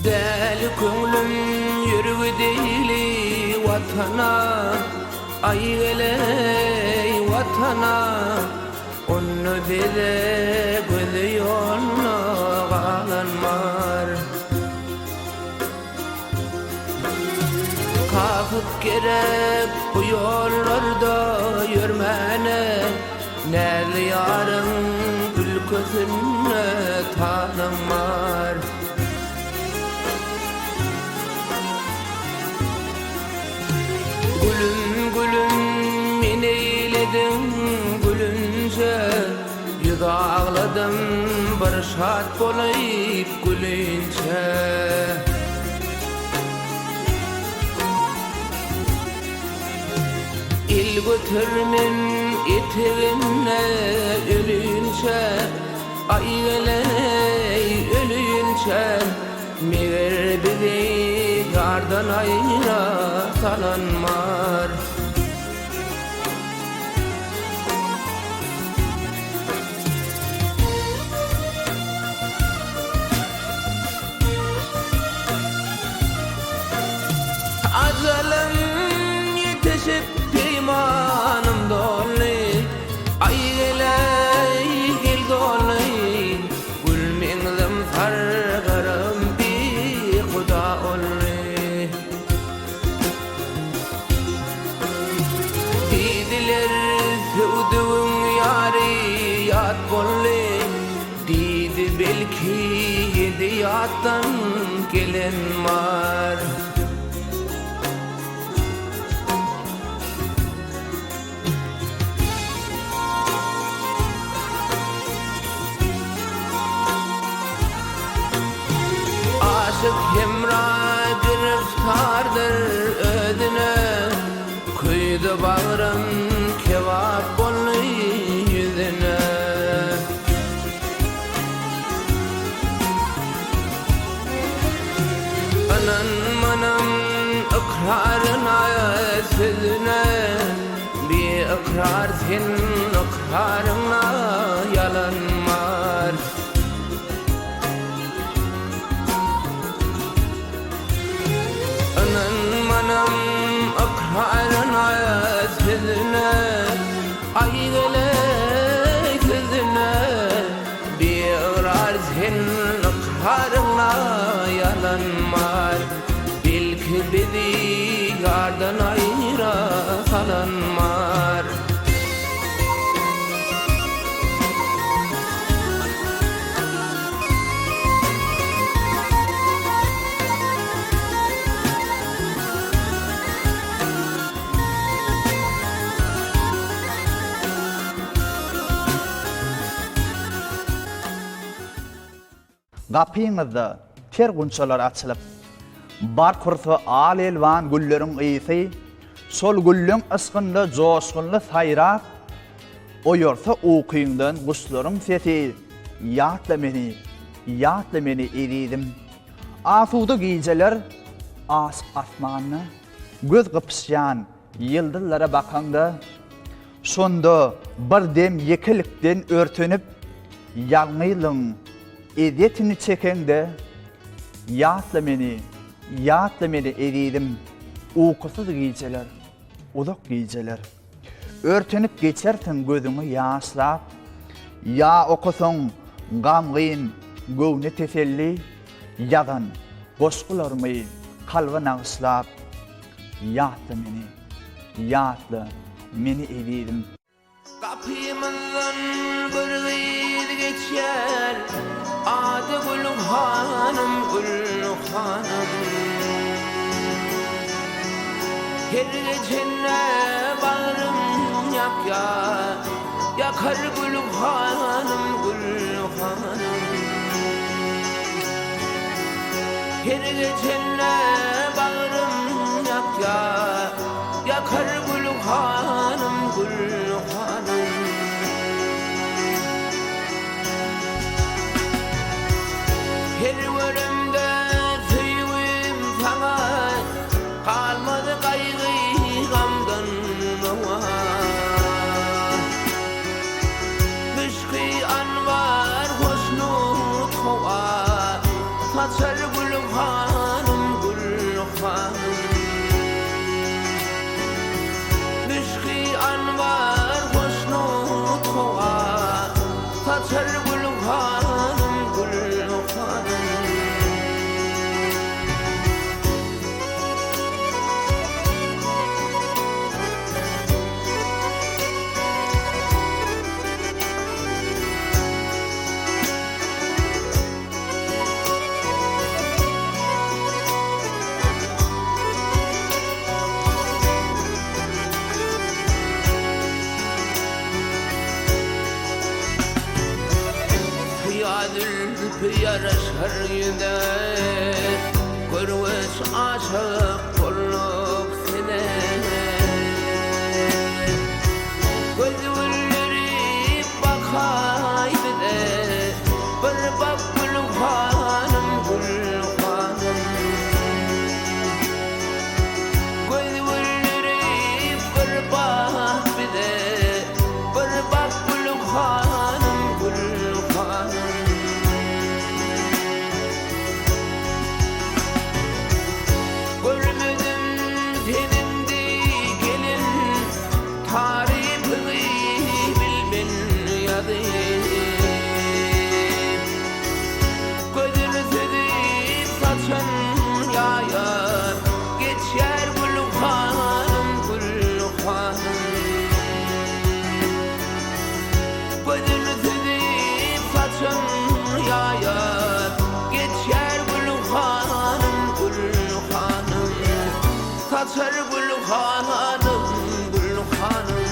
Deli könglüm yürügü deyli vatana, ay geley vatana, onu bile gözü yoluna kalanmar. Kalkıp gerek bu yollarda yürmene, nerede yarın ülkesine tanımar. Gülüm gülüm meni eyledin gülünce, yüz ağladım bir şat bolayıp gülünce. İl götürünün eteğine ölünce, ay geley ölünce, meğer bizi yardan ayra salanmar. Azalan yetişip peymanım dolu, ay geley gel dolu, gülmenglim sargarım bir kuda ollu. Didiler sevduğun yari yat bollu, didi belki yedi yattan gelen var. Aşık hemra giriftardır ödüne, kuydu bağrım kevap bollu yüzüne. Anan manam ikrarına sözüne, bir ikrar senin ikrarına yalanmar. Anan manam ikrarına sözüne, ay geley sözüne, bir ikrar senin ikrarına yalanmar. Belki bizi yardan ayra salanmar. Gapyňyzda ter gunçalar açylyp, bar kursa al elwan gülleriň ýysy, sol güllüň ysgynda joşgunly saýrap, oýorsa ukyňdan guşlaryň sesi, ýatla meni eridim. Asuda gijeler as asmanyna göz gıpışýan ýyldızlara bakanda, şonda bir dem yekilikden örtünip ýalňylyň edetini çekende, ýatla meni eridim. Ukusuz gijeler, uzak gijeler, örtünüp geçersin gözüňi ýaşlap, ýa okusoň gamgyn göwne teselli, ýadan goşgularmy kalba nagyslap, ýatla meni eridim. Kapımızdan bir gıydı geçer, adı Gülüm Hanım, Gülüm Hanım. Her gecene bağrım yakar Gülüm Hanım, Gülüm Hanım. Her gecene bağrım yakar Gülüm Hanım, Gülüm Hanım. Her bölümde tüyüm sana, kalmadı kaygı gamdan bana. Müşkü anvar hoşnut hava, saçar Gülüm hanım, gül hanım. Müşki anvar hoşnut hova, saçar gül hanım, gül hanım. Piyaraş her yüde görüş aşık olup sene gözleri bakaydı de bir bak gül hanım, gül hanım. Gözleri bir bak bir de bir bak gül hanım, gül hanım. Saçar gül hanım, gül hanım.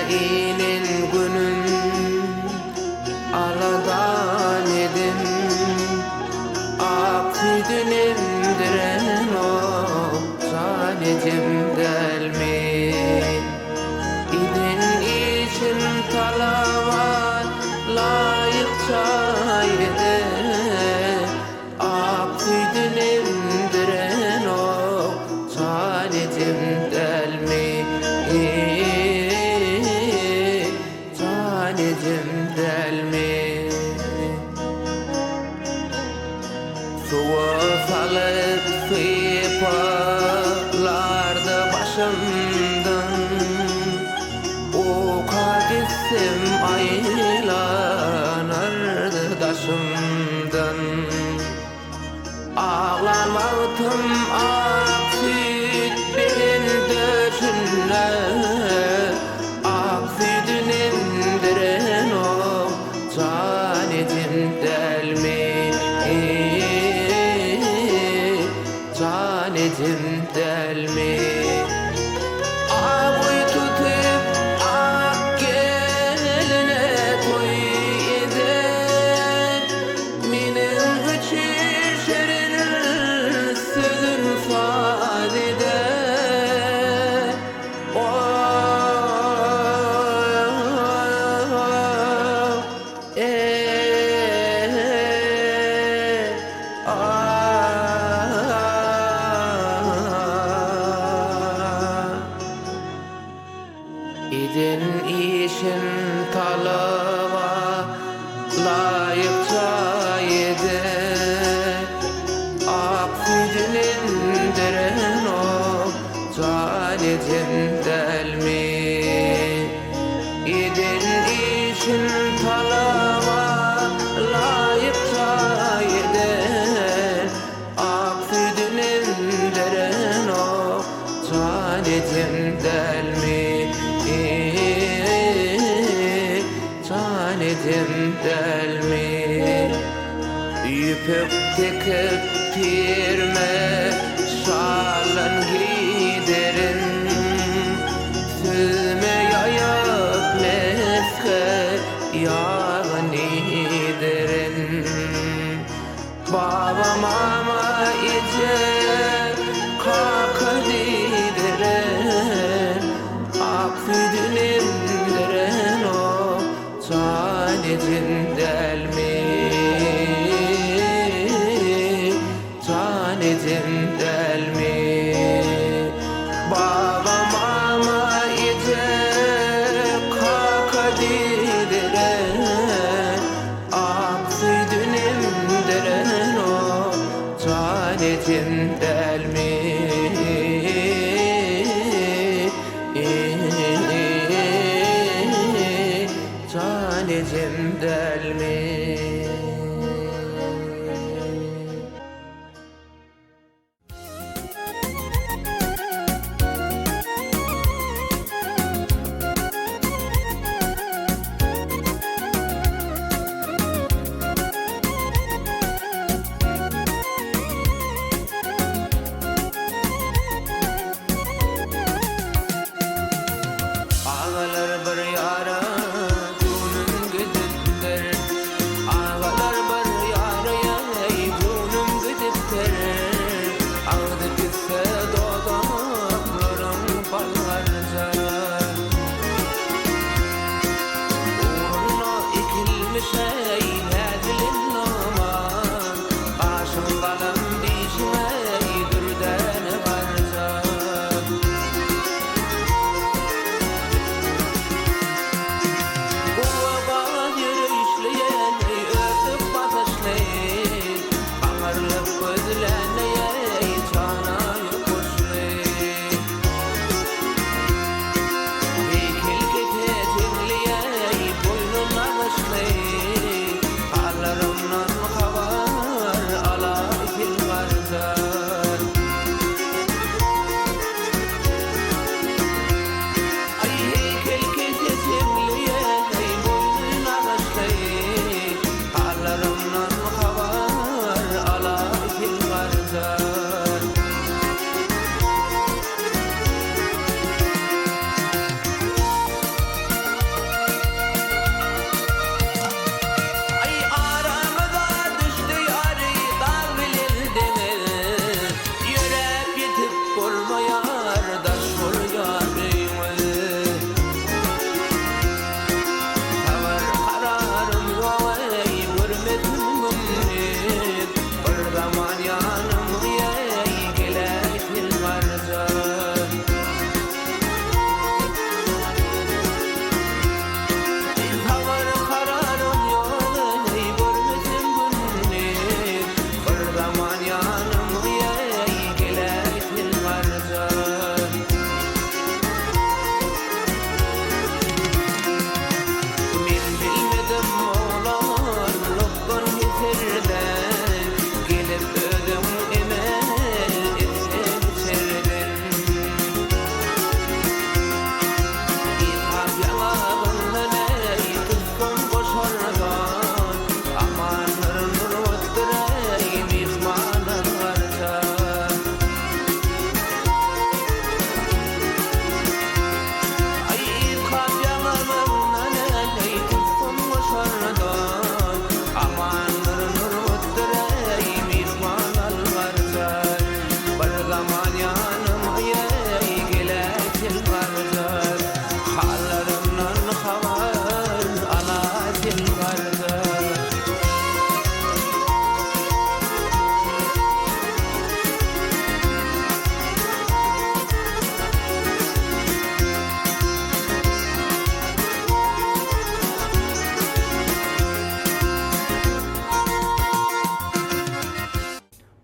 İnin günün aladan edin, akıdın indiren o zanecim delmi. İdin için talavat layıkça yedi, akıdın indiren o zanecim delmi. Delmi suwa salıp fıpalarda başımdan oka gitsem aylanardı daşımdan. Ağlamaktım ak süt benim döşünle, ak sütün indiren o canetim delmi, canetim delmi. Ağabey tutup ak geline toy eder, menin üçün şerin sözün fadede. İdin işin talava layıkça yedi, aksidin indiren o canetin delmi. İdin işin talava layıkça yedi, aksidin indiren o canetin delmi. Canetim delmi. Yüpük tekip pirme şalan giderin, süzme yayıp meske yağın iderin. Baba mama ije kakadideren Akfidinimderen o Tanecin delmi Tanecin delmi Baba mama ije kakadideren Akfidinimderen o Tanecin delmi Tanecin delmi Ağalar bir yara Cunun gidipler Ağalar bir yara Yay cunun gidipler Ağdı gitse dodaklarım ballarca Uğruna ikilmiş ey Hedilin aman Aşıngalım dişime Dürden varca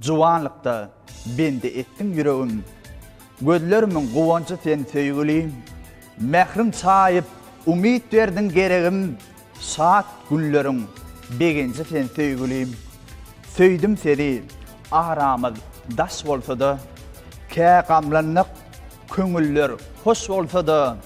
Juwanlykda bende ettin yüreğim. Gözlerimin guwançy sen söýgülim. Mehrim çaýyp umyt berdin geregim. Saat günleriň begençe sen söýgülim. Söýdim seni aramyz daş bolsa-da, kä gamlanlyk köňüller hoş bolsa-da,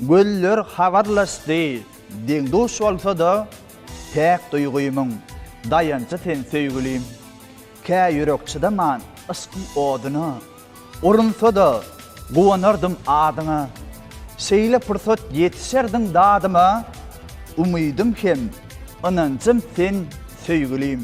göller habarlaşdy, deňdoş bolsa-da, täk duýgymyň dayançy sen söýgülim. Kä ýürek çıdaman ysky oduny, urunsa-da guwanardım adyňa. Seýle pursat ýetişerdiň dadyma, umydym hem ynançym sen söýgülim.